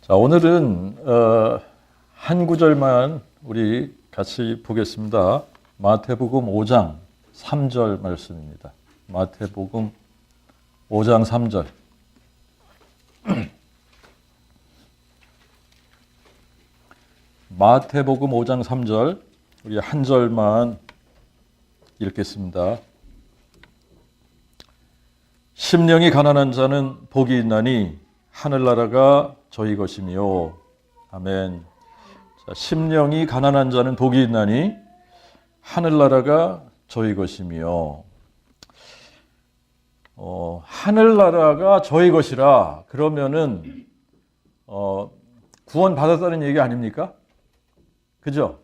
자, 오늘은 한 구절만 우리 같이 보겠습니다. 마태복음 5장 3절 말씀입니다. 마태복음 5장 3절. 마태복음 5장 3절 우리 한 절만 읽겠습니다. 심령이 가난한 자는 복이 있나니 하늘나라가 저희 것이며. 아멘. 자, 심령이 가난한 자는 복이 있나니 하늘나라가 저희 것이며. 하늘나라가 저희 것이라 그러면은 구원 받았다는 얘기 아닙니까? 그죠?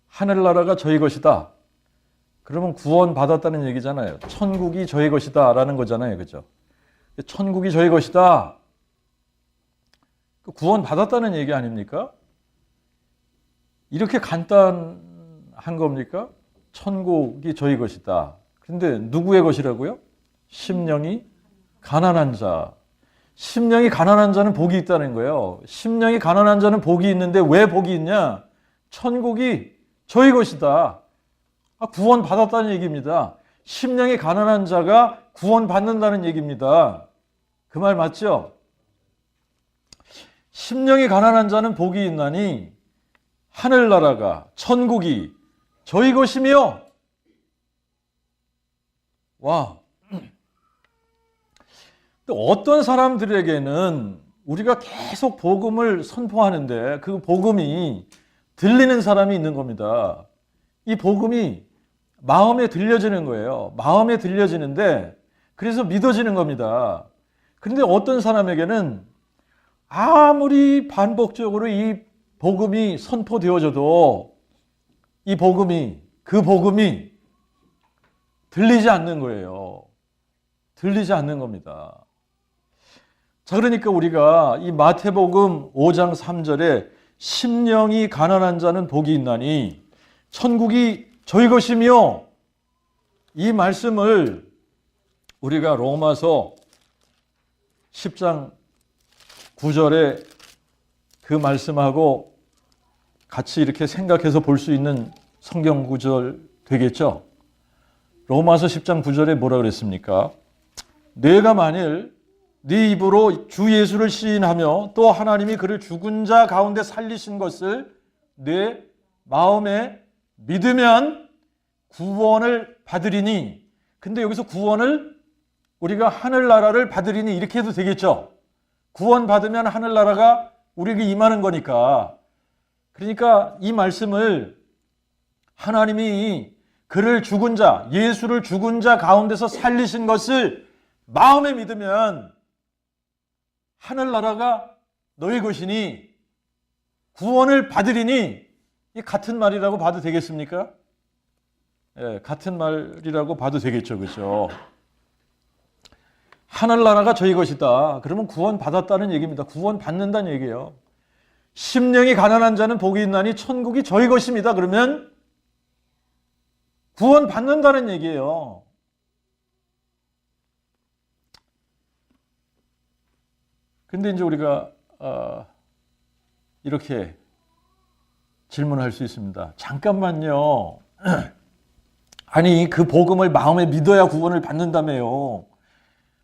하늘나라가 저희 것이다. 그러면 구원 받았다는 얘기잖아요. 천국이 저희 것이다 라는 거잖아요. 그죠? 천국이 저희 것이다. 구원 받았다는 얘기 아닙니까? 이렇게 간단한 겁니까? 천국이 저희 것이다. 근데 누구의 것이라고요? 심령이 가난한 자. 심령이 가난한 자는 복이 있다는 거예요. 심령이 가난한 자는 복이 있는데 왜 복이 있냐? 천국이 저희 것이다. 구원 받았다는 얘기입니다. 심령이 가난한 자가 구원 받는다는 얘기입니다. 그 말 맞죠? 심령이 가난한 자는 복이 있나니 하늘나라가 천국이 저희 것이며. 와. 어떤 사람들에게는 우리가 계속 복음을 선포하는데 그 복음이 들리는 사람이 있는 겁니다. 이 복음이 마음에 들려지는 거예요. 마음에 들려지는데 그래서 믿어지는 겁니다. 그런데 어떤 사람에게는 아무리 반복적으로 이 복음이 선포되어져도 이 복음이, 그 복음이 들리지 않는 거예요. 들리지 않는 겁니다. 자, 그러니까 우리가 이 마태복음 5장 3절에 심령이 가난한 자는 복이 있나니 천국이 저희 것이며, 이 말씀을 우리가 로마서 10장 9절에 그 말씀하고 같이 이렇게 생각해서 볼 수 있는 성경 구절 되겠죠? 로마서 10장 9절에 뭐라 그랬습니까? 내가 만일 네 입으로 주 예수를 시인하며 또 하나님이 그를 죽은 자 가운데 살리신 것을 내 마음에 믿으면 구원을 받으리니. 근데 여기서 구원을 우리가 하늘나라를 받으리니 이렇게 해도 되겠죠? 구원 받으면 하늘나라가 우리에게 임하는 거니까. 그러니까 이 말씀을 하나님이 그를 죽은 자, 예수를 죽은 자 가운데서 살리신 것을 마음에 믿으면 하늘나라가 너희 것이니 구원을 받으리니. 이 같은 말이라고 봐도 되겠습니까? 예, 같은 말이라고 봐도 되겠죠. 그렇죠? 하늘나라가 저희 것이다. 그러면 구원 받았다는 얘기입니다. 구원 받는다는 얘기예요. 심령이 가난한 자는 복이 있나니 천국이 저희 것입니다. 그러면 구원 받는다는 얘기예요. 근데 이제 우리가 이렇게 질문할 수 있습니다. 잠깐만요. 아니, 그 복음을 마음에 믿어야 구원을 받는다며요.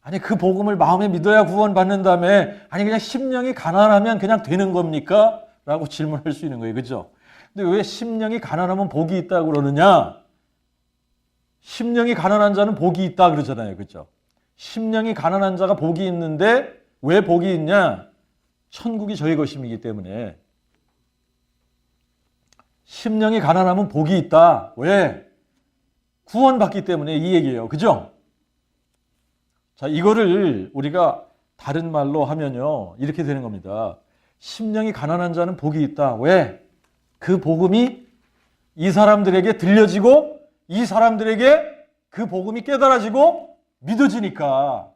아니, 그 복음을 마음에 믿어야 구원 받는다며. 아니, 그냥 심령이 가난하면 그냥 되는 겁니까? 라고 질문할 수 있는 거예요. 그죠? 근데 왜 심령이 가난하면 복이 있다고 그러느냐? 심령이 가난한 자는 복이 있다 그러잖아요. 그죠? 심령이 가난한 자가 복이 있는데 왜 복이 있냐? 천국이 저희 것임이기 때문에. 심령이 가난하면 복이 있다. 왜? 구원받기 때문에 이 얘기예요. 그죠? 자, 이거를 우리가 다른 말로 하면요, 이렇게 되는 겁니다. 심령이 가난한 자는 복이 있다. 왜? 그 복음이 이 사람들에게 들려지고 이 사람들에게 그 복음이 깨달아지고 믿어지니까.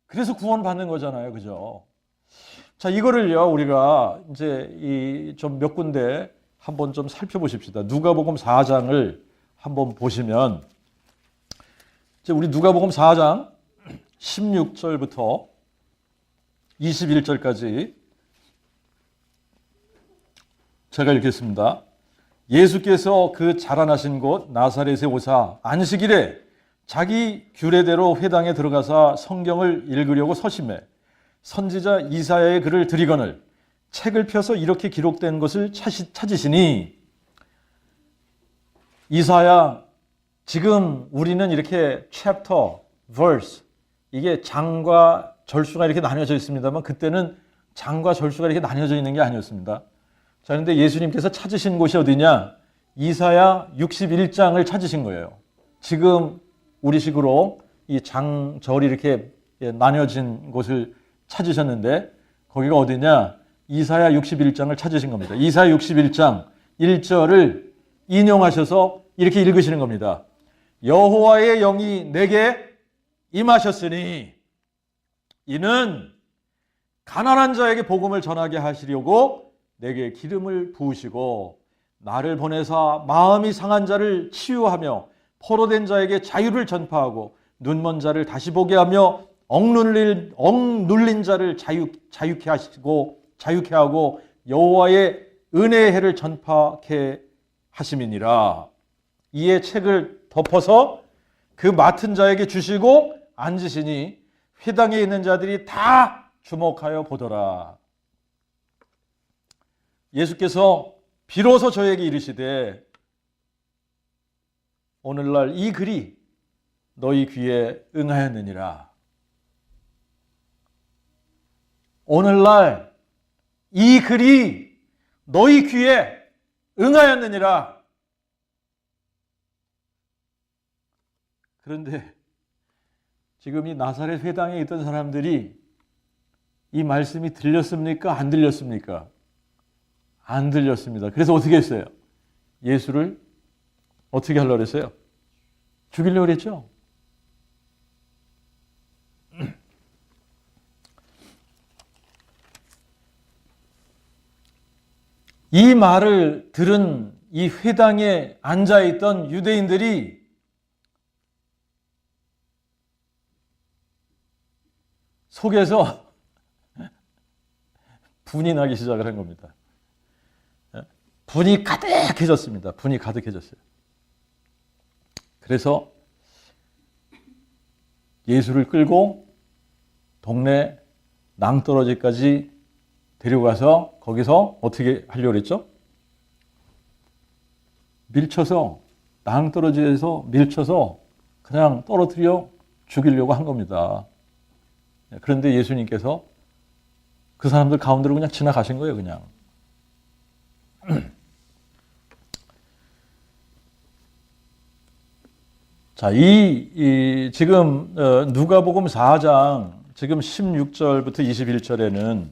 그래서 구원받는 거잖아요. 그죠? 자, 이거를요, 우리가 이제 좀 몇 군데 한번 좀 살펴보십시다. 누가복음 4장을 한번 보시면, 이제 우리 누가복음 4장 16절부터 21절까지 제가 읽겠습니다. 예수께서 그 자라나신 곳 나사렛에 오사 안식일에 자기 규례대로 회당에 들어가사 성경을 읽으려고 서심해 선지자 이사야의 글을 들이거늘 책을 펴서 이렇게 기록된 것을 찾으시니, 이사야, 지금 우리는 이렇게 챕터, verse, 이게 장과 절수가 이렇게 나뉘어져 있습니다만 그때는 장과 절수가 이렇게 나뉘어져 있는 게 아니었습니다. 자, 그런데 예수님께서 찾으신 곳이 어디냐? 이사야 61장을 찾으신 거예요. 지금 우리식으로 이 장절이 이렇게 나뉘어진 곳을 찾으셨는데 거기가 어디냐? 이사야 61장을 찾으신 겁니다. 이사야 61장 1절을 인용하셔서 이렇게 읽으시는 겁니다. 여호와의 영이 내게 임하셨으니 이는 가난한 자에게 복음을 전하게 하시려고 내게 기름을 부으시고 나를 보내사 마음이 상한 자를 치유하며 포로된 자에게 자유를 전파하고 눈먼 자를 다시 보게 하며 억눌린 자를 자유케 하고 여호와의 은혜의 해를 전파케 하심이니라. 이에 책을 덮어서 그 맡은 자에게 주시고 앉으시니 회당에 있는 자들이 다 주목하여 보더라. 예수께서 비로소 저에게 이르시되 오늘날 이 글이 너희 귀에 응하였느니라. 오늘날 이 글이 너희 귀에 응하였느니라. 그런데 지금 이 나사렛 회당에 있던 사람들이 이 말씀이 들렸습니까? 안 들렸습니까? 안 들렸습니다. 그래서 어떻게 했어요? 예수를 어떻게 하려고 그랬어요? 죽이려고 그랬죠? 이 말을 들은 이 회당에 앉아있던 유대인들이 속에서 분이 나기 시작을 한 겁니다. 분이 가득해졌습니다. 분이 가득해졌어요. 그래서 예수를 끌고 동네 낭떠러지까지 데려가서 거기서 어떻게 하려고 그랬죠? 밀쳐서, 낭떠러지에서 밀쳐서 그냥 떨어뜨려 죽이려고 한 겁니다. 그런데 예수님께서 그 사람들 가운데로 그냥 지나가신 거예요, 그냥. 자, 지금 누가복음 4장 지금 16절부터 21절에는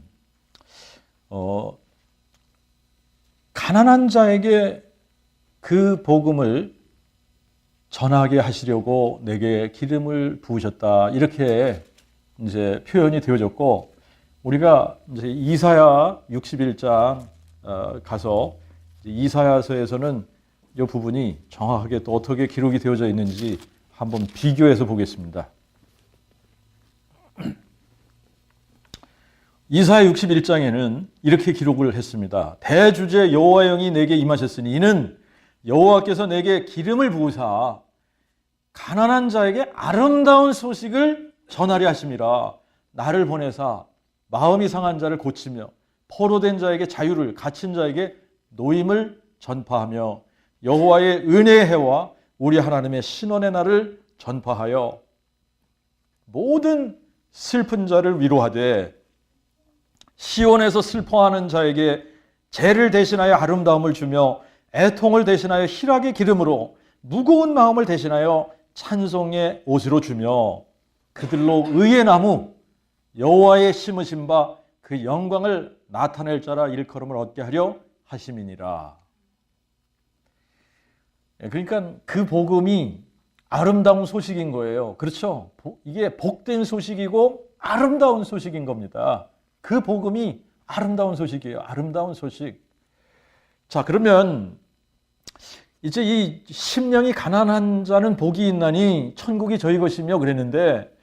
가난한 자에게 그 복음을 전하게 하시려고 내게 기름을 부으셨다. 이렇게 이제 표현이 되어졌고, 우리가 이제 이사야 61장 가서 이사야서에서는 이 부분이 정확하게 또 어떻게 기록이 되어져 있는지 한번 비교해서 보겠습니다. 이사야 61장에는 이렇게 기록을 했습니다. 대주제 여호와의 영이 내게 임하셨으니 이는 여호와께서 내게 기름을 부으사 가난한 자에게 아름다운 소식을 전하려 하심이라. 나를 보내사 마음이 상한 자를 고치며 포로된 자에게 자유를, 갇힌 자에게 노임을 전파하며 여호와의 은혜의 해와 우리 하나님의 신원의 날을 전파하여 모든 슬픈 자를 위로하되 시온에서 슬퍼하는 자에게 죄를 대신하여 아름다움을 주며 애통을 대신하여 희락의 기름으로 무거운 마음을 대신하여 찬송의 옷으로 주며 그들로 의의 나무 여호와의 심으신 바 그 영광을 나타낼 자라 일컬음을 얻게 하려 하심이니라. 그러니까 그 복음이 아름다운 소식인 거예요. 그렇죠? 이게 복된 소식이고 아름다운 소식인 겁니다. 그 복음이 아름다운 소식이에요. 아름다운 소식. 자, 그러면 이제 이 심령이 가난한 자는 복이 있나니 천국이 저희 것이며 그랬는데,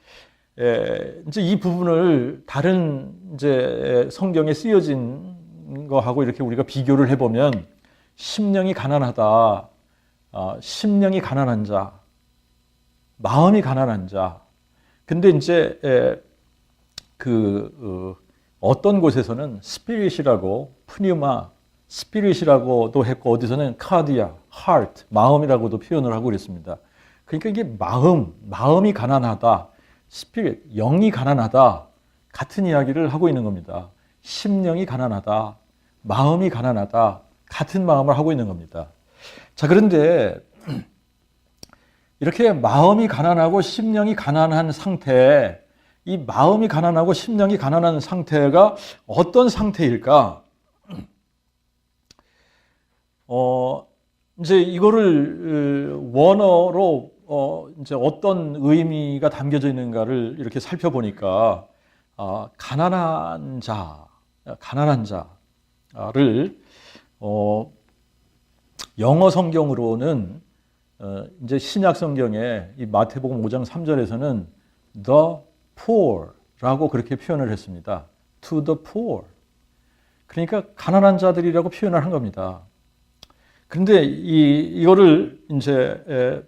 이제 이 부분을 다른 이제 성경에 쓰여진 다른 거하고 이렇게 우리가 비교를 해보면 심령이 가난하다, 심령이 가난한 자, 마음이 가난한 자. 근데 이제 어떤 곳에서는 스피릿이라고 프뉴마, 스피릿이라고도 했고 어디서는 카디아, 하트, 마음이라고도 표현을 하고 그랬습니다. 그러니까 이게 마음이 가난하다, 스피릿, 영이 가난하다 같은 이야기를 하고 있는 겁니다. 심령이 가난하다, 마음이 가난하다 같은 마음을 하고 있는 겁니다. 자, 그런데 이렇게 마음이 가난하고 심령이 가난한 상태, 이 마음이 가난하고 심령이 가난한 상태가 어떤 상태일까? 이제 이거를 원어로 이제 어떤 의미가 담겨져 있는가를 이렇게 살펴보니까 가난한 자를 영어 성경으로는 이제 신약 성경에 이 마태복음 5장 3절에서는 the poor라고 그렇게 표현을 했습니다. to the poor. 그러니까 가난한 자들이라고 표현을 한 겁니다. 그런데 이거를 이제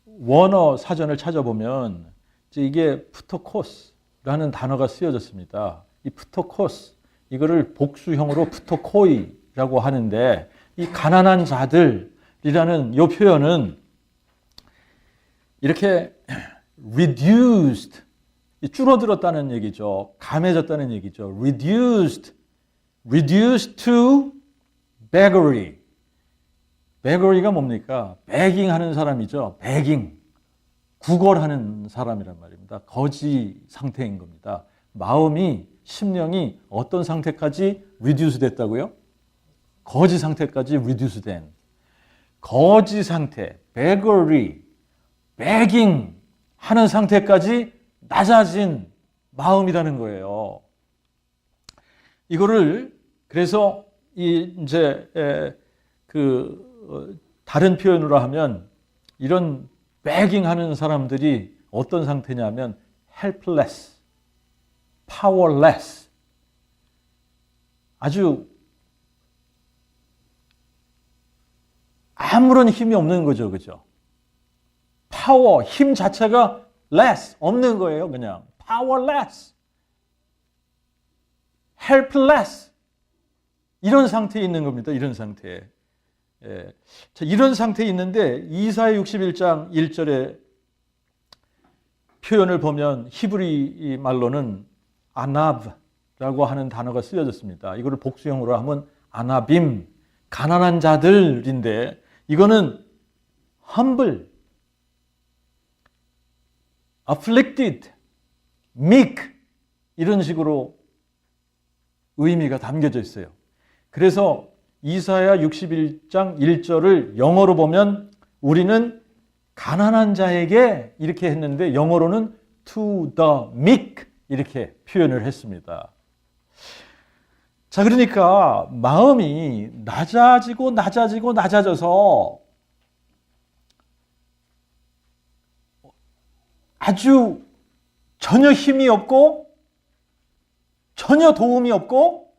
원어 사전을 찾아보면 이제 이게 프토코스라는 단어가 쓰여졌습니다. 이 프토코스, 이거를 복수형으로 프토코이라고 하는데 이 가난한 자들이라는 이 표현은 이렇게 reduced, 줄어들었다는 얘기죠. 감해졌다는 얘기죠. reduced to beggary. beggary가 뭡니까? begging 하는 사람이죠. begging. 구걸하는 사람이란 말입니다. 거지 상태인 겁니다. 마음이, 심령이 어떤 상태까지 reduce 됐다고요? 거지 상태까지 reduce 된. 거지 상태, beggary, begging 하는 상태까지 낮아진 마음이라는 거예요. 이거를 그래서 이제 다른 표현으로 하면 이런 begging 하는 사람들이 어떤 상태냐면 helpless, powerless, 아주 아무런 힘이 없는 거죠, 그죠? 파워, 힘 자체가 less, 없는 거예요, 그냥. powerless, helpless. 이런 상태에 있는 겁니다, 이런 상태에. 예. 자, 이런 상태에 있는데 이사야 61장 1절의 표현을 보면 히브리 말로는 아나브라고 하는 단어가 쓰여졌습니다. 이거를 복수형으로 하면 아나빔, 가난한 자들인데 이거는 humble, afflicted, meek 이런 식으로 의미가 담겨져 있어요. 그래서 이사야 61장 1절을 영어로 보면 우리는 가난한 자에게 이렇게 했는데 영어로는 to the meek 이렇게 표현을 했습니다. 자, 그러니까 마음이 낮아져서 아주 전혀 힘이 없고 전혀 도움이 없고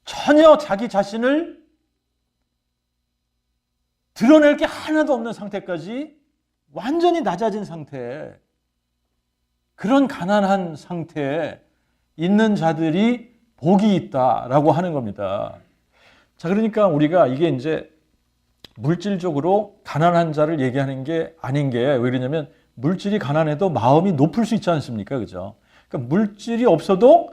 전혀 자기 자신을 드러낼 게 하나도 없는 상태까지 완전히 낮아진 상태, 그런 가난한 상태에 있는 자들이 복이 있다라고 하는 겁니다. 자, 그러니까 우리가 이게 이제 물질적으로 가난한 자를 얘기하는 게 아닌 게 왜 그러냐면 물질이 가난해도 마음이 높을 수 있지 않습니까? 그죠? 그러니까 물질이 없어도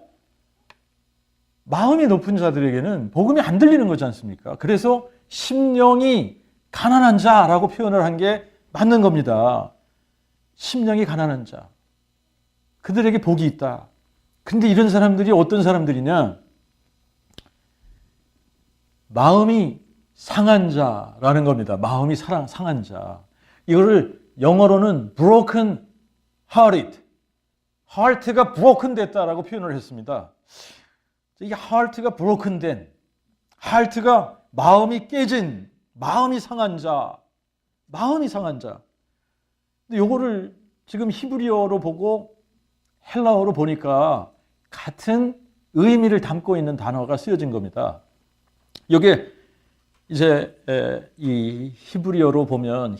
마음이 높은 자들에게는 복음이 안 들리는 거지 않습니까? 그래서 심령이 가난한 자라고 표현을 한 게 맞는 겁니다. 심령이 가난한 자. 그들에게 복이 있다. 근데 이런 사람들이 어떤 사람들이냐? 마음이 상한 자라는 겁니다. 마음이 상한 자. 이거를 영어로는 broken hearted. heart가 broken 됐다라고 표현을 했습니다. 이 heart가 broken 된, heart가 마음이 깨진, 마음이 상한 자, 마음이 상한 자. 근데 요거를 지금 히브리어로 보고 헬라어로 보니까 같은 의미를 담고 있는 단어가 쓰여진 겁니다. 이게 이제 이 히브리어로 보면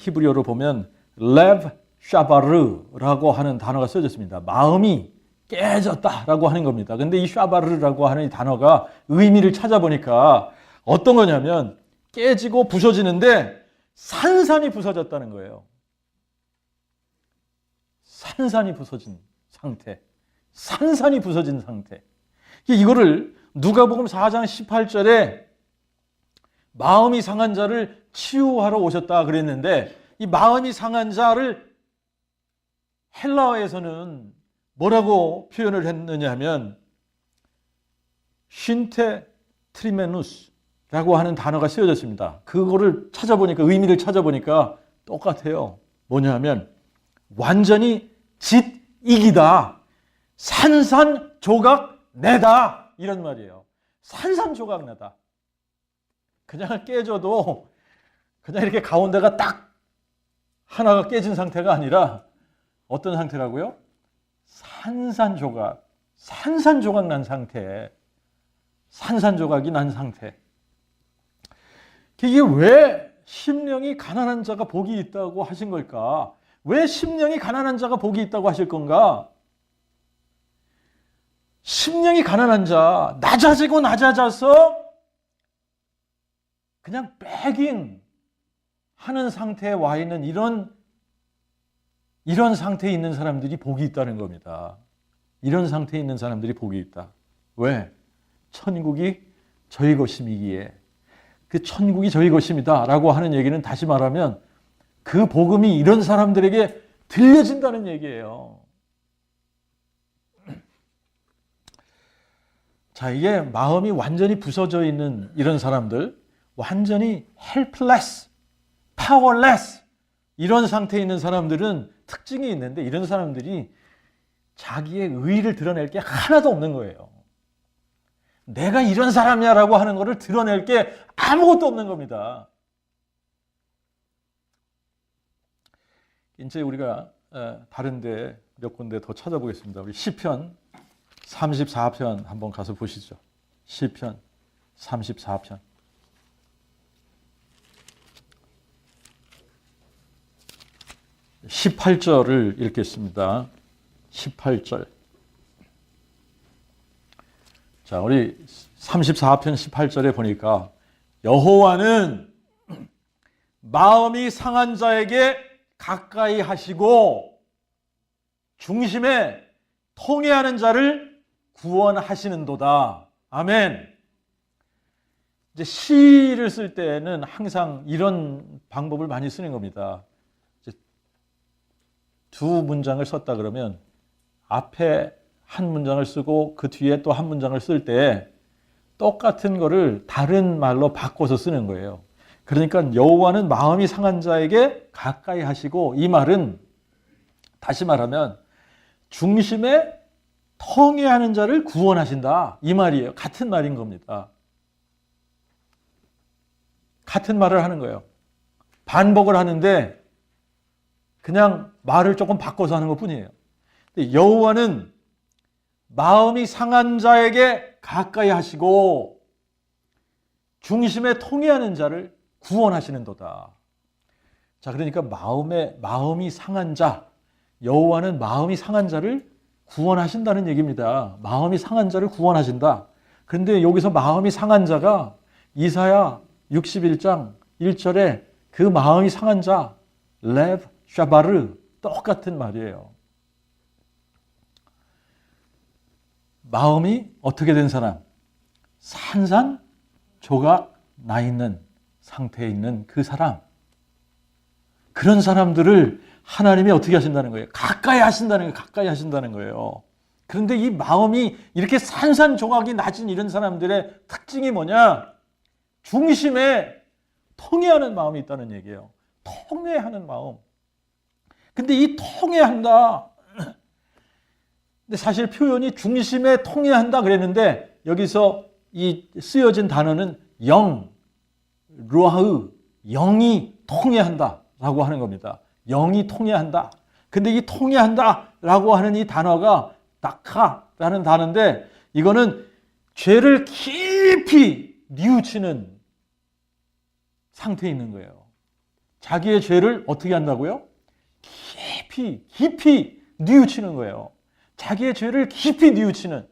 레브 샤바르라고 하는 단어가 쓰여졌습니다. 마음이 깨졌다라고 하는 겁니다. 근데 이 샤바르라고 하는 이 단어가 의미를 찾아보니까 어떤 거냐면 깨지고 부서지는데 산산이 부서졌다는 거예요. 산산이 부서진 상태. 산산이 부서진 상태. 이거를 누가복음 4장 18절에 마음이 상한 자를 치유하러 오셨다 그랬는데 이 마음이 상한 자를 헬라어에서는 뭐라고 표현을 했느냐 하면 쉰테 트리메누스라고 하는 단어가 쓰여졌습니다. 그거를 찾아보니까 의미를 찾아보니까 똑같아요. 뭐냐 하면 완전히 짓이기다. 산산조각 내다. 이런 말이에요. 산산조각 내다. 그냥 깨져도 그냥 이렇게 가운데가 딱 하나가 깨진 상태가 아니라 어떤 상태라고요? 산산조각 난 상태. 산산조각이 난 상태. 이게 왜 심령이 가난한 자가 복이 있다고 하신 걸까? 왜 심령이 가난한 자가 복이 있다고 하실 건가? 심령이 가난한 자, 낮아지고 낮아져서 그냥 begging 하는 상태에 와 있는 이런 상태에 있는 사람들이 복이 있다는 겁니다. 이런 상태에 있는 사람들이 복이 있다. 왜? 천국이 저희 것임이기에. 그 천국이 저희 것입니다 라고 하는 얘기는 다시 말하면 그 복음이 이런 사람들에게 들려진다는 얘기예요. 자, 이게 마음이 완전히 부서져 있는 이런 사람들, 완전히 helpless, powerless 이런 상태에 있는 사람들은 특징이 있는데 이런 사람들이 자기의 의의를 드러낼 게 하나도 없는 거예요. 내가 이런 사람이야 라고 하는 것을 드러낼 게 아무것도 없는 겁니다. 이제 우리가 다른 데 몇 군데 더 찾아보겠습니다. 우리 시편 34편 한번 가서 보시죠. 시편 34편. 18절을 읽겠습니다. 18절. 자, 우리 34편 18절에 보니까 여호와는 마음이 상한 자에게 가까이 하시고 중심에 통회하는 자를 구원하시는도다. 아멘. 이제 시를 쓸 때는 항상 이런 방법을 많이 쓰는 겁니다. 두 문장을 썼다 그러면 앞에 한 문장을 쓰고 그 뒤에 또 한 문장을 쓸 때 똑같은 거를 다른 말로 바꿔서 쓰는 거예요. 그러니까 여호와는 마음이 상한 자에게 가까이 하시고, 이 말은 다시 말하면 중심에 통회하는 자를 구원하신다 이 말이에요. 같은 말인 겁니다. 같은 말을 하는 거예요. 반복을 하는데 그냥 말을 조금 바꿔서 하는 것뿐이에요. 여호와는 마음이 상한 자에게 가까이 하시고 중심에 통회하는 자를 구원하시는도다. 자, 그러니까 마음이 상한 자, 여호와는 마음이 상한 자를 구원하신다는 얘기입니다. 마음이 상한 자를 구원하신다. 그런데 여기서 마음이 상한 자가 이사야 61장 1절에 그 마음이 상한 자, 레브 샤바르, 똑같은 말이에요. 마음이 어떻게 된 사람? 산산조각 나 있는 상태에 있는 그 사람. 그런 사람들을 하나님이 어떻게 하신다는 거예요? 가까이 하신다는 거예요. 그런데 이 마음이 이렇게 산산조각이 낮은 이런 사람들의 특징이 뭐냐? 중심에 통회하는 마음이 있다는 얘기예요. 통회하는 마음. 근데 이 통회한다. 근데 사실 표현이 중심에 통회한다 그랬는데 여기서 이 쓰여진 단어는 영, 루아흐, 영이 통회한다 라고 하는 겁니다. 영이 통회한다. 근데 이 통회한다 라고 하는 이 단어가 다카라는 단어인데 이거는 죄를 깊이 뉘우치는 상태에 있는 거예요. 자기의 죄를 어떻게 한다고요? 깊이 뉘우치는 거예요. 자기의 죄를 깊이 뉘우치는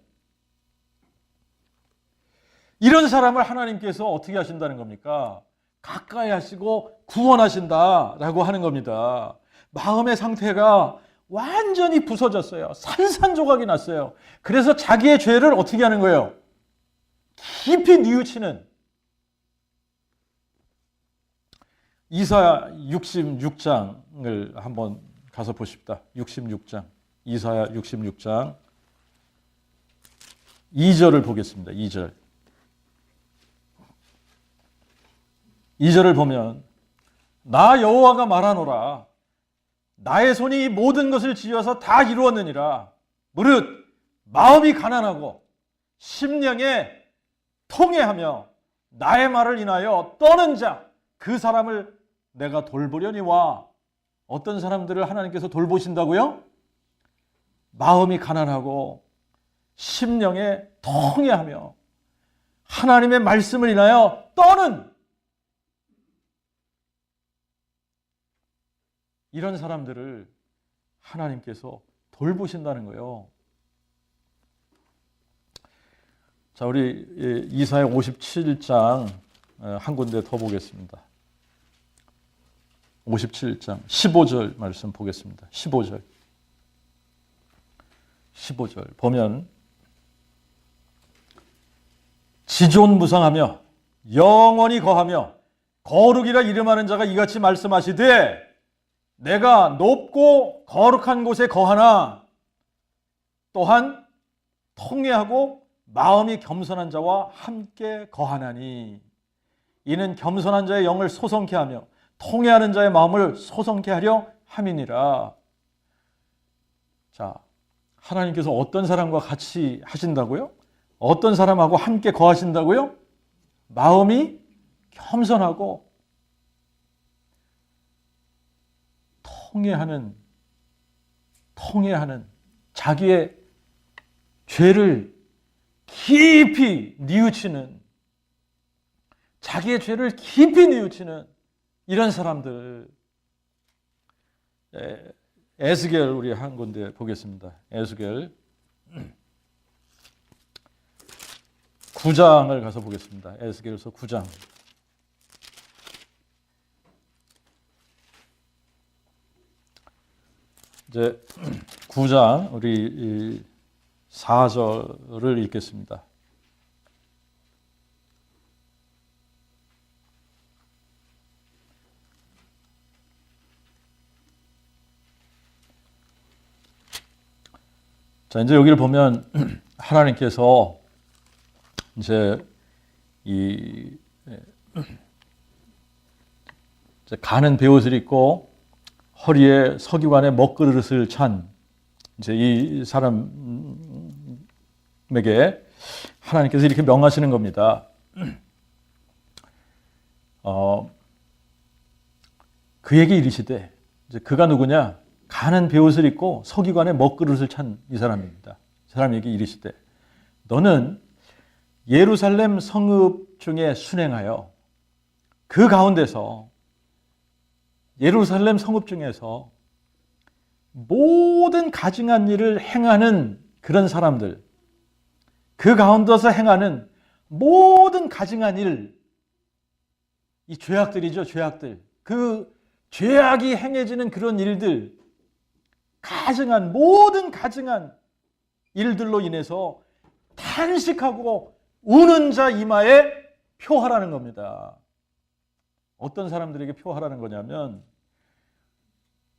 이런 사람을 하나님께서 어떻게 하신다는 겁니까? 가까이 하시고 구원하신다라고 하는 겁니다. 마음의 상태가 완전히 부서졌어요. 산산조각이 났어요. 그래서 자기의 죄를 어떻게 하는 거예요? 깊이 뉘우치는. 이사야 66장을 한번 가서 보십시다. 66장. 이사야 66장 2절을 보겠습니다. 2절. 2절을 보면 나 여호와가 말하노라. 나의 손이 이 모든 것을 지어서 다 이루었느니라. 무릇 마음이 가난하고 심령에 통회하며 나의 말을 인하여 떠는 자 그 사람을 내가 돌보려니와. 어떤 사람들을 하나님께서 돌보신다고요? 마음이 가난하고 심령에 통회하며 하나님의 말씀을 인하여 떠는 이런 사람들을 하나님께서 돌보신다는 거예요. 자, 우리 이사야 57장 한 군데 더 보겠습니다. 57장 15절 말씀 보겠습니다. 15절 보면 지존무상하며 영원히 거하며 거룩이라 이름하는 자가 이같이 말씀하시되 내가 높고 거룩한 곳에 거하나 또한 통회하고 마음이 겸손한 자와 함께 거하나니 이는 겸손한 자의 영을 소성케 하며 통회하는 자의 마음을 소성케 하려 함이니라. 자, 하나님께서 어떤 사람과 같이 하신다고요? 어떤 사람하고 함께 거하신다고요? 마음이 겸손하고 통회하는 자기의 죄를 깊이 뉘우치는 이런 사람들. 에스겔 우리 한 군데 보겠습니다. 에스겔 9장을 가서 보겠습니다. 에스겔서 9장. 이제 9장 우리 4절을 읽겠습니다. 자, 이제 여기를 보면 하나님께서 이제 가는 베옷을 입고 허리에 서기관의 먹그릇을 찬 이제 이 사람에게 하나님께서 이렇게 명하시는 겁니다. 그에게 이르시되, 이제 그가 누구냐? 가는 베옷을 입고 서기관의 먹그릇을 찬 이 사람입니다. 사람에게 이르시되 너는 예루살렘 성읍 중에 순행하여 그 가운데서 예루살렘 성읍 중에서 모든 가증한 일을 행하는 그런 사람들, 그 가운데서 행하는 모든 가증한 일, 이 죄악들이죠, 죄악들. 그 죄악이 행해지는 그런 일들, 모든 가증한 일들로 인해서 탄식하고 우는 자 이마에 표하라는 겁니다. 어떤 사람들에게 표하라는 거냐면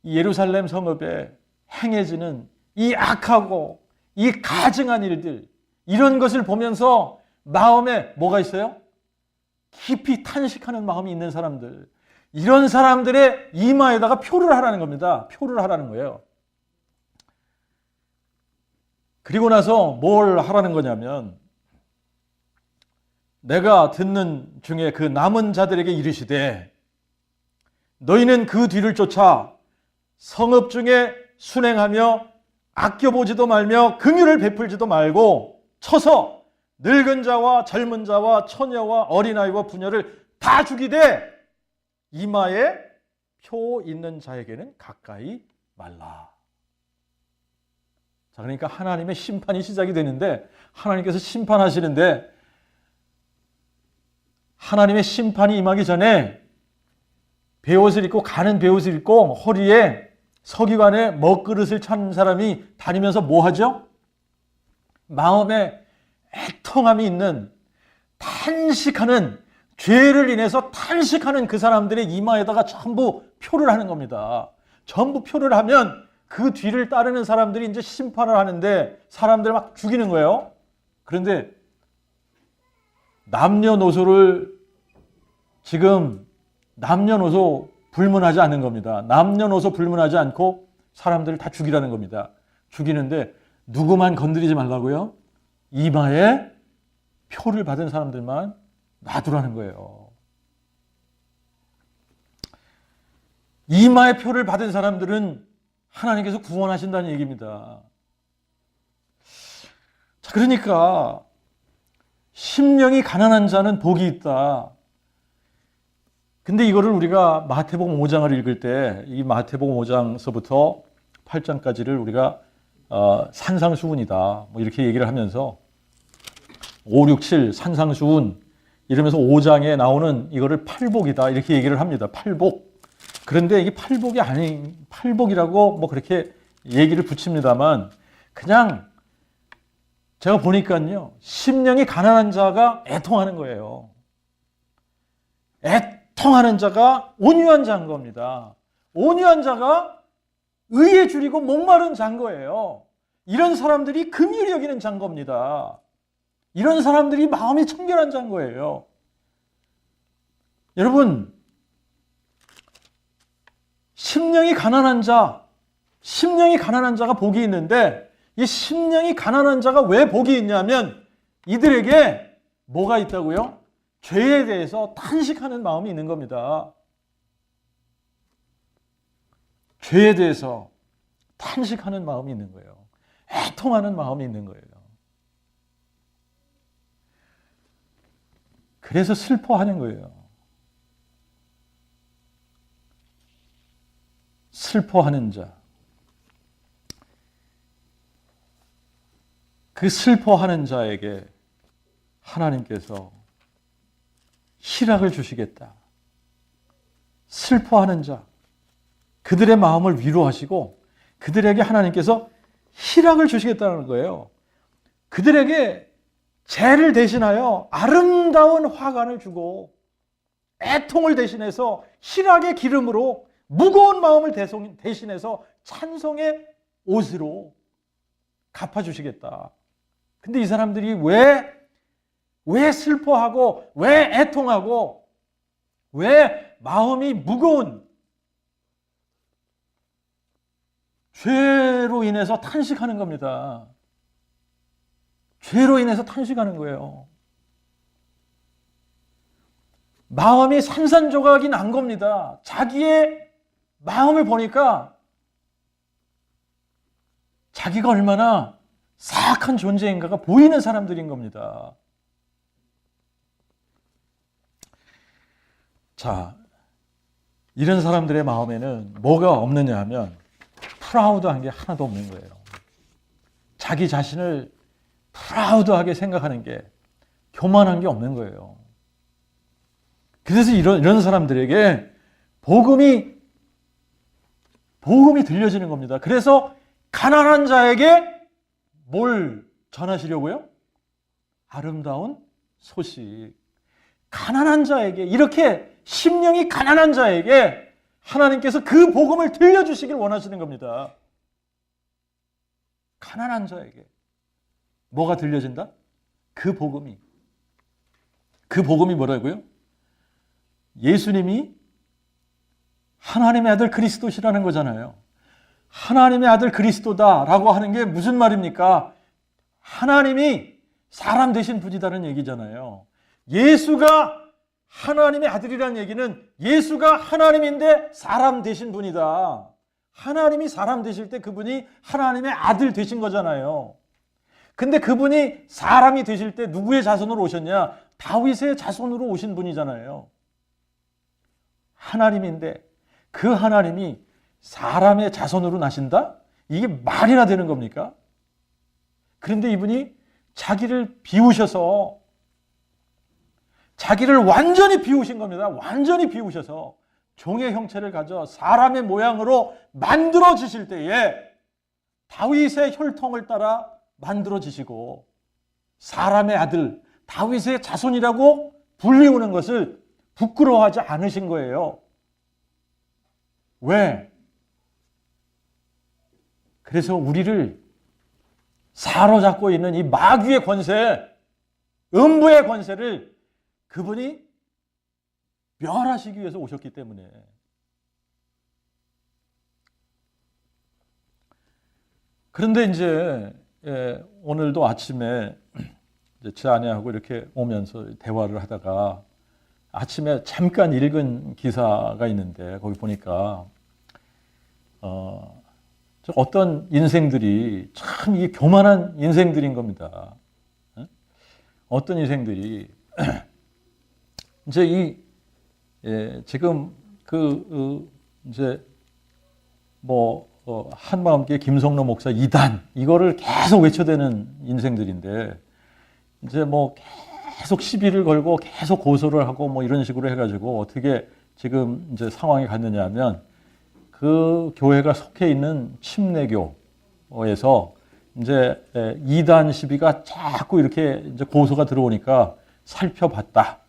이 예루살렘 성읍에 행해지는 이 악하고 이 가증한 일들, 이런 것을 보면서 마음에 뭐가 있어요? 깊이 탄식하는 마음이 있는 사람들, 이런 사람들의 이마에다가 표를 하라는 겁니다. 표를 하라는 거예요. 그리고 나서 뭘 하라는 거냐면 내가 듣는 중에 그 남은 자들에게 이르시되 너희는 그 뒤를 쫓아 성읍 중에 순행하며 아껴보지도 말며 긍휼을 베풀지도 말고 쳐서 늙은 자와 젊은 자와 처녀와 어린아이와 부녀를 다 죽이되 이마에 표 있는 자에게는 가까이 말라. 자, 그러니까 하나님의 심판이 시작이 되는데, 하나님께서 심판하시는데, 하나님의 심판이 임하기 전에 베옷을 입고, 가는 베옷을 입고 허리에 서기관의 먹그릇을 찬 사람이 다니면서 뭐 하죠? 마음에 애통함이 있는, 탄식하는, 죄를 인해서 탄식하는 그 사람들의 이마에다가 전부 표를 하는 겁니다. 전부 표를 하면 그 뒤를 따르는 사람들이 이제 심판을 하는데 사람들을 막 죽이는 거예요. 그런데 남녀노소를 지금 남녀노소 불문하지 않는 겁니다. 남녀노소 불문하지 않고 사람들을 다 죽이라는 겁니다. 죽이는데 누구만 건드리지 말라고요? 이마에 표를 받은 사람들만 놔두라는 거예요. 이마에 표를 받은 사람들은 하나님께서 구원하신다는 얘기입니다. 자, 그러니까 심령이 가난한 자는 복이 있다. 근데 이거를 우리가 마태복음 5장을 읽을 때 이 마태복음 5장서부터 8장까지를 우리가 산상수훈이다 뭐 이렇게 얘기를 하면서 5, 6, 7 산상수훈 이러면서 5장에 나오는 이거를 팔복이다 이렇게 얘기를 합니다. 팔복. 그런데 이게 팔복이 아닌, 팔복이라고 뭐 그렇게 얘기를 붙입니다만 그냥 제가 보니까요, 심령이 가난한 자가 애통하는 거예요. 애통하는 자가 온유한 자인 겁니다. 온유한 자가 의에 줄이고 목마른 자인 거예요. 이런 사람들이 긍휼히 여기는 자인 겁니다. 이런 사람들이 마음이 청결한 자인 거예요. 여러분, 심령이 가난한 자가 복이 있는데 이 심령이 가난한 자가 왜 복이 있냐면 이들에게 뭐가 있다고요? 죄에 대해서 탄식하는 마음이 있는 겁니다. 죄에 대해서 탄식하는 마음이 있는 거예요. 애통하는 마음이 있는 거예요. 그래서 슬퍼하는 거예요. 슬퍼하는 자. 그 슬퍼하는 자에게 하나님께서 희락을 주시겠다. 슬퍼하는 자. 그들의 마음을 위로하시고 그들에게 하나님께서 희락을 주시겠다는 거예요. 그들에게 죄를 대신하여 아름다운 화관을 주고 애통을 대신해서 희락의 기름으로 무거운 마음을 대신해서 찬송의 옷으로 갚아주시겠다. 근데 이 사람들이 왜 슬퍼하고 왜 애통하고 왜 마음이 무거운 죄로 인해서 탄식하는 겁니다. 죄로 인해서 탄식하는 거예요. 마음이 산산조각이 난 겁니다. 자기의 마음을 보니까 자기가 얼마나 사악한 존재인가가 보이는 사람들인 겁니다. 자, 이런 사람들의 마음에는 뭐가 없느냐 하면 프라우드한 게 하나도 없는 거예요. 자기 자신을 프라우드하게 생각하는 게, 교만한 게 없는 거예요. 그래서 이런 사람들에게 복음이 들려지는 겁니다. 그래서 가난한 자에게 뭘 전하시려고요? 아름다운 소식. 가난한 자에게, 이렇게 심령이 가난한 자에게 하나님께서 그 복음을 들려주시길 원하시는 겁니다. 가난한 자에게 뭐가 들려진다? 그 복음이. 그 복음이 뭐라고요? 예수님이 하나님의 아들 그리스도시라는 거잖아요. 하나님의 아들 그리스도다라고 하는 게 무슨 말입니까? 하나님이 사람 되신 분이다는 얘기잖아요. 예수가 하나님의 아들이라는 얘기는 예수가 하나님인데 사람 되신 분이다. 하나님이 사람 되실 때 그분이 하나님의 아들 되신 거잖아요. 근데 그분이 사람이 되실 때 누구의 자손으로 오셨냐? 다윗의 자손으로 오신 분이잖아요. 하나님인데 그 하나님이 사람의 자손으로 나신다? 이게 말이나 되는 겁니까? 그런데 이분이 자기를 비우셔서, 자기를 완전히 비우신 겁니다. 완전히 비우셔서 종의 형체를 가져 사람의 모양으로 만들어지실 때에 다윗의 혈통을 따라 만들어지시고 사람의 아들, 다윗의 자손이라고 불리우는 것을 부끄러워하지 않으신 거예요. 왜? 그래서 우리를 사로잡고 있는 이 마귀의 권세, 음부의 권세를 그분이 멸하시기 위해서 오셨기 때문에. 그런데 이제 오늘도 아침에 제 아내하고 이렇게 오면서 대화를 하다가 아침에 잠깐 읽은 기사가 있는데 거기 보니까 어떤 인생들이 참 이게 교만한 인생들인 겁니다. 어떤 인생들이 이제 지금 이제 한마음교회 김성로 목사 2단 이거를 계속 외쳐대는 인생들인데 이제 계속 시비를 걸고 계속 고소를 하고 이런 식으로 해가지고 어떻게 지금 이제 상황이 갔느냐 하면 그 교회가 속해 있는 침례교에서 이제 2단 시비가 자꾸 이렇게 이제 고소가 들어오니까 살펴봤다.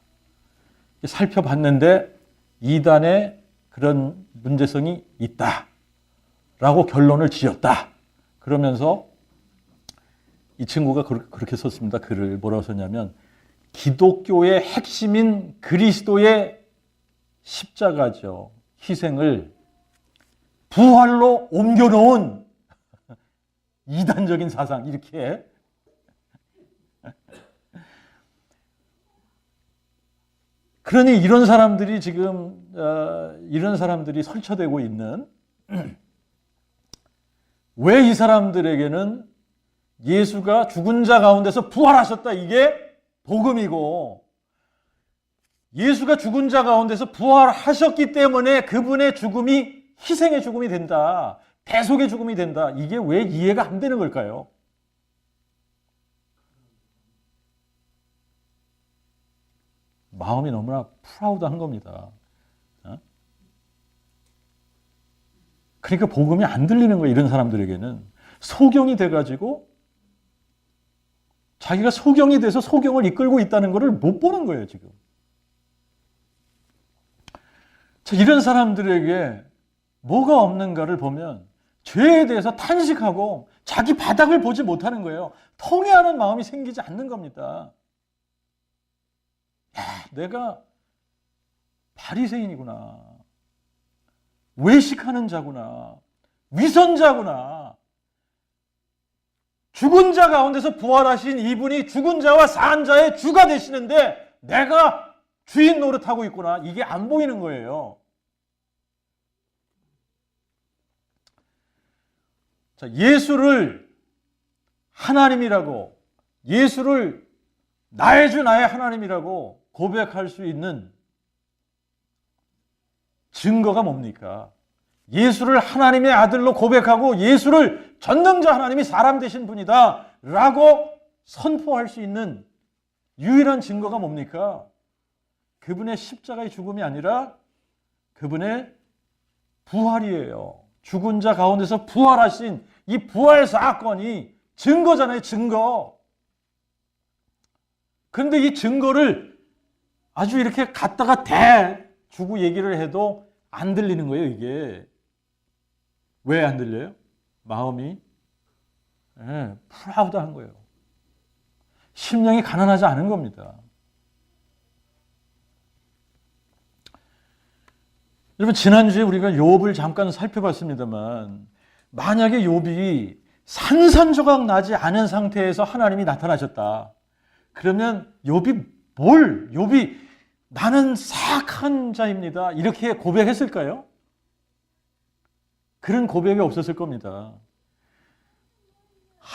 살펴봤는데 2단에 그런 문제성이 있다라고 결론을 지었다. 그러면서 이 친구가 그렇게 썼습니다. 글을 뭐라고 썼냐면 기독교의 핵심인 그리스도의 십자가죠. 희생을 부활로 옮겨놓은 이단적인 사상 이렇게 그러니 이런 사람들이 지금 이런 사람들이 설쳐되고 있는 왜 이 사람들에게는 예수가 죽은 자 가운데서 부활하셨다 이게 복음이고 예수가 죽은 자 가운데서 부활하셨기 때문에 그분의 죽음이 희생의 죽음이 된다. 대속의 죽음이 된다. 이게 왜 이해가 안 되는 걸까요? 마음이 너무나 프라우드한 겁니다. 그러니까 복음이 안 들리는 거예요. 이런 사람들에게는. 소경이 돼가지고 자기가 소경이 돼서 소경을 이끌고 있다는 것을 못 보는 거예요. 지금. 자, 이런 사람들에게 뭐가 없는가를 보면 죄에 대해서 탄식하고 자기 바닥을 보지 못하는 거예요. 통회하는 마음이 생기지 않는 겁니다. 야, 내가 바리새인이구나. 외식하는 자구나. 위선자구나. 죽은 자 가운데서 부활하신 이분이 죽은 자와 산 자의 주가 되시는데 내가 주인 노릇하고 있구나. 이게 안 보이는 거예요. 자, 예수를 하나님이라고, 예수를 나의 주 나의 하나님이라고 고백할 수 있는 증거가 뭡니까? 예수를 하나님의 아들로 고백하고 예수를 전능자 하나님이 사람 되신 분이다 라고 선포할 수 있는 유일한 증거가 뭡니까? 그분의 십자가의 죽음이 아니라 그분의 부활이에요. 죽은 자 가운데서 부활하신 이 부활 사건이 증거잖아요. 증거. 그런데 이 증거를 아주 이렇게 갖다가 대주고 얘기를 해도 안 들리는 거예요. 이게. 왜 안 들려요? 마음이 프라우드한 거예요. 심령이 가난하지 않은 겁니다. 여러분 지난주에 우리가 욥을 잠깐 살펴봤습니다만 만약에 욥이 산산조각 나지 않은 상태에서 하나님이 나타나셨다. 그러면 욥이 나는 사악한 자입니다. 이렇게 고백했을까요? 그런 고백이 없었을 겁니다.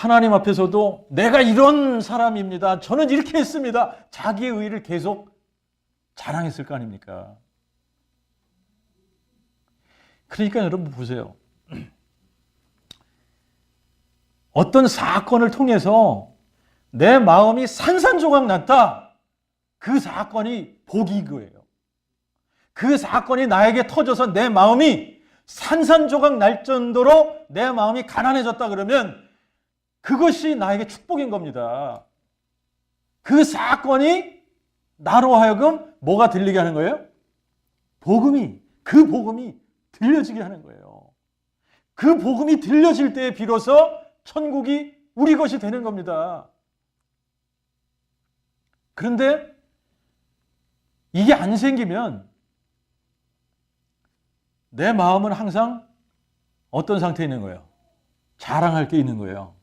하나님 앞에서도 내가 이런 사람입니다. 저는 이렇게 했습니다. 자기의 의를 계속 자랑했을 거 아닙니까? 그러니까 여러분 보세요. 어떤 사건을 통해서 내 마음이 산산조각 났다. 그 사건이 복인 거예요. 그 사건이 나에게 터져서 내 마음이 산산조각 날 정도로 내 마음이 가난해졌다 그러면 그것이 나에게 축복인 겁니다. 그 사건이 나로 하여금 뭐가 들리게 하는 거예요? 그 복음이 들려지게 하는 거예요. 그 복음이 들려질 때에 비로소 천국이 우리 것이 되는 겁니다. 그런데 이게 안 생기면 내 마음은 항상 어떤 상태에 있는 거예요? 자랑할 게 있는 거예요.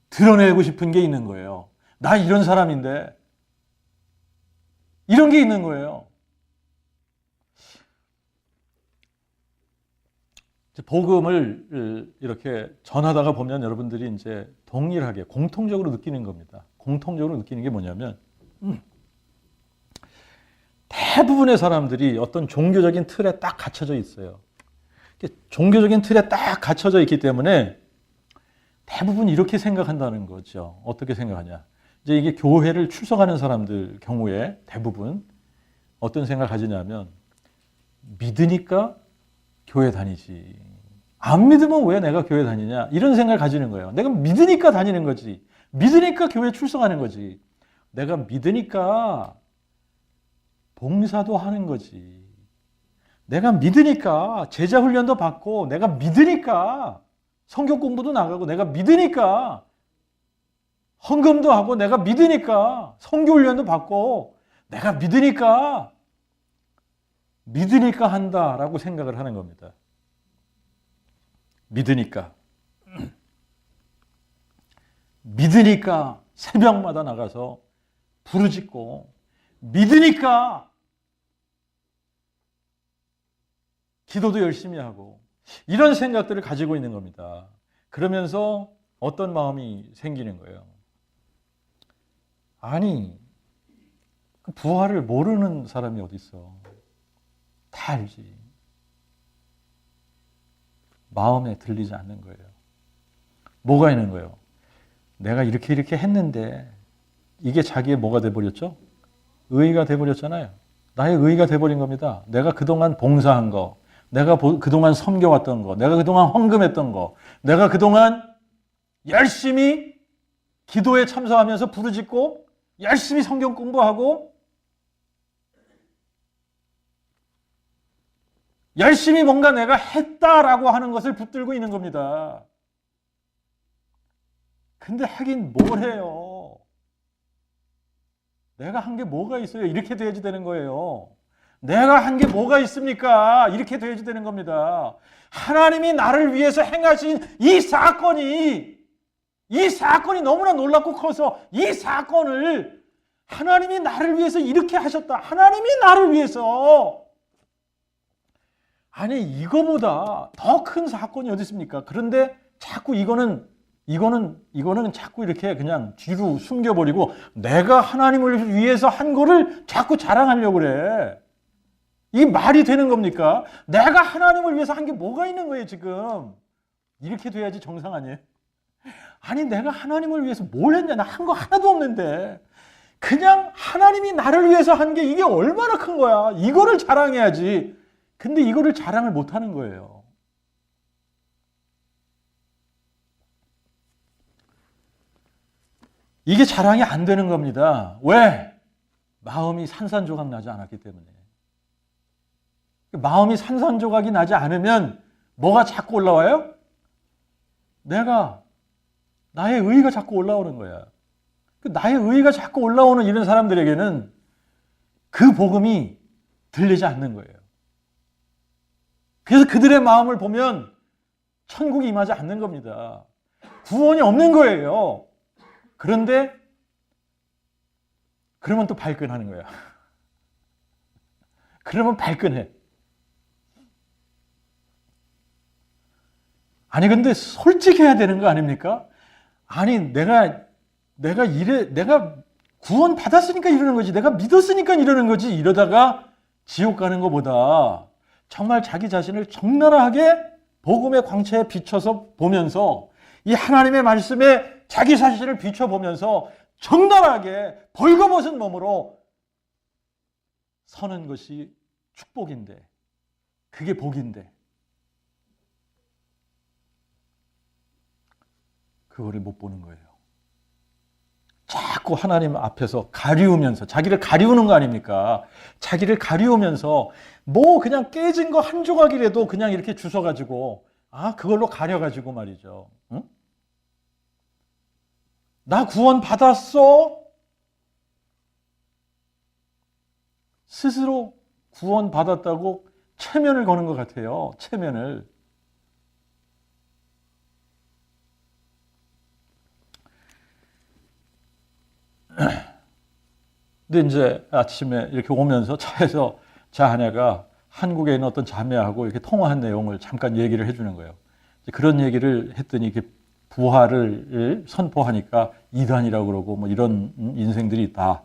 드러내고 싶은 게 있는 거예요. 나 이런 사람인데. 이런 게 있는 거예요. 복음을 이렇게 전하다가 보면 여러분들이 이제 동일하게 공통적으로 느끼는 겁니다. 공통적으로 느끼는 게 뭐냐면 대부분의 사람들이 어떤 종교적인 틀에 딱 갇혀져 있어요. 종교적인 틀에 딱 갇혀져 있기 때문에 대부분 이렇게 생각한다는 거죠. 어떻게 생각하냐? 이제 이게 교회를 출석하는 사람들 경우에 대부분 어떤 생각을 가지냐면 믿으니까 교회 다니지. 안 믿으면 왜 내가 교회 다니냐? 이런 생각을 가지는 거예요. 내가 믿으니까 다니는 거지. 믿으니까 교회 출석하는 거지. 내가 믿으니까 봉사도 하는 거지. 내가 믿으니까 제자 훈련도 받고, 내가 믿으니까 성경 공부도 나가고, 내가 믿으니까 헌금도 하고, 내가 믿으니까 성교 훈련도 받고, 내가 믿으니까 한다라고 생각을 하는 겁니다. 믿으니까 새벽마다 나가서 부르짖고, 믿으니까 기도도 열심히 하고, 이런 생각들을 가지고 있는 겁니다. 그러면서 어떤 마음이 생기는 거예요? 아니, 그 부활을 모르는 사람이 어디 있어? 다 알지. 마음에 들리지 않는 거예요. 뭐가 있는 거예요? 내가 이렇게 했는데 이게 자기의 뭐가 돼버렸죠? 의의가 돼버렸잖아요. 나의 의의가 돼버린 겁니다. 내가 그동안 봉사한 거, 내가 그동안 섬겨왔던 거, 내가 그동안 헌금했던 거, 내가 그동안 열심히 기도에 참석하면서 부르짖고 열심히 성경 공부하고 열심히 뭔가 내가 했다라고 하는 것을 붙들고 있는 겁니다. 근데 하긴 뭘 해요? 내가 한 게 뭐가 있어요? 이렇게 돼야지 되는 거예요. 내가 한 게 뭐가 있습니까? 이렇게 돼야지 되는 겁니다. 하나님이 나를 위해서 행하신 이 사건이 너무나 놀랍고 커서 이 사건을 하나님이 나를 위해서 이렇게 하셨다. 하나님이 나를 위해서. 아니, 이거보다 더 큰 사건이 어디 있습니까? 그런데 자꾸 이거는 자꾸 이렇게 그냥 뒤로 숨겨버리고 내가 하나님을 위해서 한 거를 자꾸 자랑하려고 그래. 이 말이 되는 겁니까? 내가 하나님을 위해서 한 게 뭐가 있는 거예요, 지금? 이렇게 돼야지 정상 아니에요? 아니, 내가 하나님을 위해서 뭘 했냐? 나 한 거 하나도 없는데. 그냥 하나님이 나를 위해서 한 게 이게 얼마나 큰 거야. 이거를 자랑해야지. 근데 이거를 자랑을 못 하는 거예요. 이게 자랑이 안 되는 겁니다. 왜? 마음이 산산조각 나지 않았기 때문에. 마음이 산산조각이 나지 않으면 뭐가 자꾸 올라와요? 나의 의의가 자꾸 올라오는 거야. 나의 의의가 자꾸 올라오는 이런 사람들에게는 그 복음이 들리지 않는 거예요. 그래서 그들의 마음을 보면 천국이 임하지 않는 겁니다. 구원이 없는 거예요. 그런데 그러면 또 발끈하는 거야. 그러면 발끈해. 아니, 근데 솔직해야 되는 거 아닙니까? 아니, 내가 구원 받았으니까 이러는 거지. 내가 믿었으니까 이러는 거지. 이러다가 지옥 가는 것보다 정말 자기 자신을 적나라하게 복음의 광채에 비춰서 보면서 이 하나님의 말씀에 자기 자신을 비춰보면서 적나라하게 벌거벗은 몸으로 서는 것이 축복인데, 그게 복인데, 그거를 못 보는 거예요. 자꾸 하나님 앞에서 가리우면서, 자기를 가리우는 거 아닙니까? 자기를 가리우면서 뭐 그냥 깨진 거 한 조각이라도 그냥 이렇게 주워가지고 그걸로 가려가지고 말이죠. 응? 나 구원 받았어? 스스로 구원 받았다고 체면을 거는 것 같아요. 체면을. 근데 이제 아침에 이렇게 오면서 차에서 제 아내가 한국에 있는 어떤 자매하고 이렇게 통화한 내용을 잠깐 얘기를 해주는 거예요. 그런 얘기를 했더니 이렇게 부활을 선포하니까 이단이라고 그러고 뭐 이런 인생들이 있다.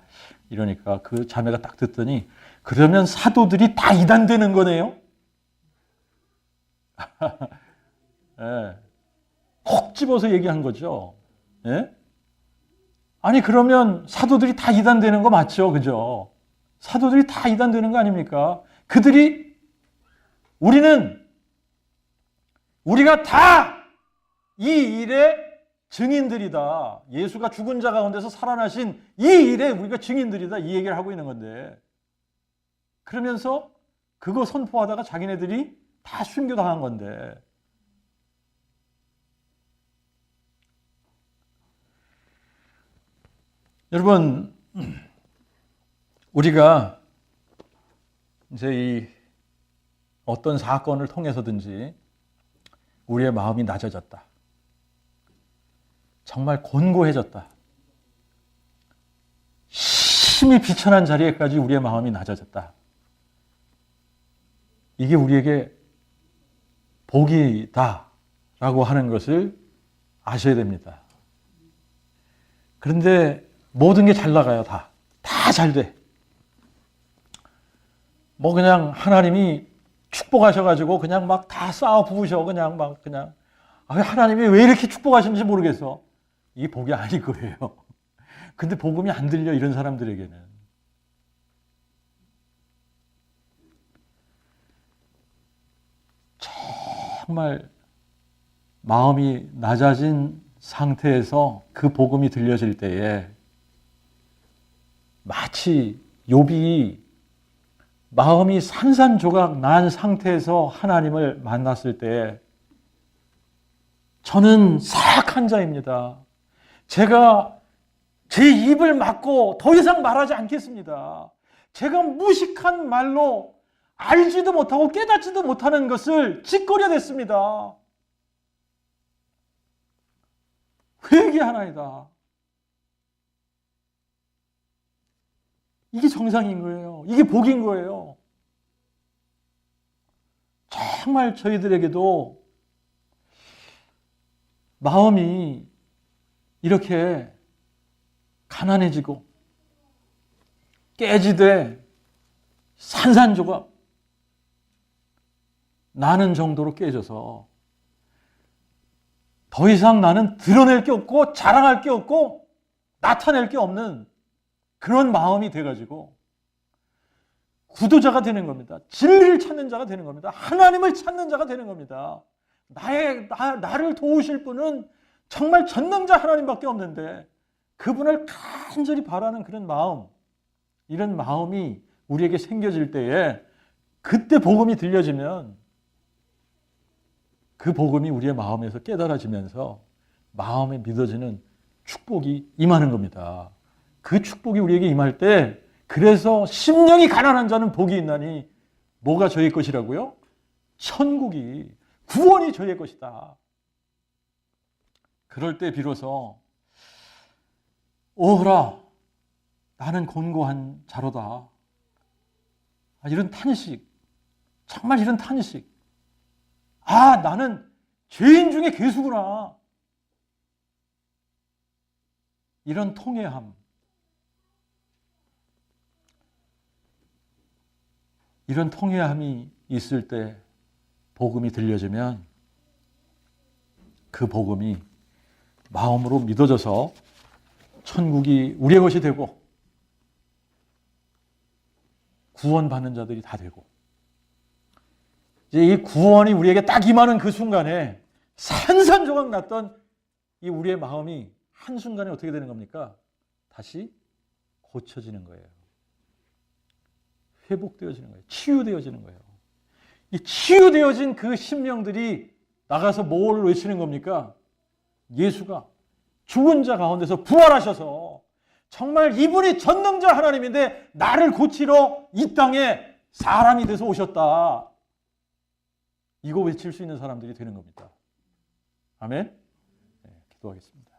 이러니까 그 자매가 딱 듣더니 그러면 사도들이 다 이단되는 거네요? 네. 콕 집어서 얘기한 거죠. 네? 아니 그러면 사도들이 다 이단되는 거 맞죠? 그죠? 사도들이 다 이단되는 거 아닙니까? 우리가 다 이 일의 증인들이다. 예수가 죽은 자 가운데서 살아나신 이 일에 우리가 증인들이다. 이 얘기를 하고 있는 건데. 그러면서 그거 선포하다가 자기네들이 다 순교당한 건데. 여러분, 우리가 이제 이 어떤 사건을 통해서든지 우리의 마음이 낮아졌다. 정말 곤고해졌다. 심히 비천한 자리에까지 우리의 마음이 낮아졌다. 이게 우리에게 복이다라고 하는 것을 아셔야 됩니다. 그런데 모든 게 잘 나가요, 다. 다 잘 돼. 뭐 그냥 하나님이 축복하셔가지고 그냥 막 다 쌓아 부으셔. 그냥 하나님이 왜 이렇게 축복하시는지 모르겠어. 이게 복이 아닐 거예요. 근데 복음이 안 들려, 이런 사람들에게는. 정말 마음이 낮아진 상태에서 그 복음이 들려질 때에 마치 욥이 마음이 산산조각 난 상태에서 하나님을 만났을 때 저는 사악한 자입니다. 제가 제 입을 막고 더 이상 말하지 않겠습니다. 제가 무식한 말로 알지도 못하고 깨닫지도 못하는 것을 짓거려댔습니다. 회개하나이다. 이게 정상인 거예요. 이게 복인 거예요. 정말 저희들에게도 마음이 이렇게 가난해지고 깨지되 산산조각 나는 정도로 깨져서 더 이상 나는 드러낼 게 없고 자랑할 게 없고 나타낼 게 없는 그런 마음이 돼가지고 구도자가 되는 겁니다. 진리를 찾는 자가 되는 겁니다. 하나님을 찾는 자가 되는 겁니다. 나를 도우실 분은 정말 전능자 하나님밖에 없는데 그분을 간절히 바라는 그런 마음, 이런 마음이 우리에게 생겨질 때에 그때 복음이 들려지면 그 복음이 우리의 마음에서 깨달아지면서 마음에 믿어지는 축복이 임하는 겁니다. 그 축복이 우리에게 임할 때 그래서 심령이 가난한 자는 복이 있나니 뭐가 저의 것이라고요? 천국이, 구원이 저의 것이다. 그럴 때 비로소 오호라 나는 곤고한 자로다. 이런 탄식, 정말 이런 탄식. 나는 죄인 중에 괴수구나. 이런 통회함, 이런 통회함이 있을 때 복음이 들려지면 그 복음이 마음으로 믿어져서 천국이 우리의 것이 되고 구원받는 자들이 다 되고, 이제 이 구원이 우리에게 딱 임하는 그 순간에 산산조각 났던 이 우리의 마음이 한순간에 어떻게 되는 겁니까? 다시 고쳐지는 거예요. 회복되어지는 거예요. 치유되어지는 거예요. 이 치유되어진 그 심령들이 나가서 뭘 외치는 겁니까? 예수가 죽은 자 가운데서 부활하셔서 정말 이분이 전능자 하나님인데 나를 고치러 이 땅에 사람이 돼서 오셨다. 이거 외칠 수 있는 사람들이 되는 겁니다. 아멘? 네, 기도하겠습니다.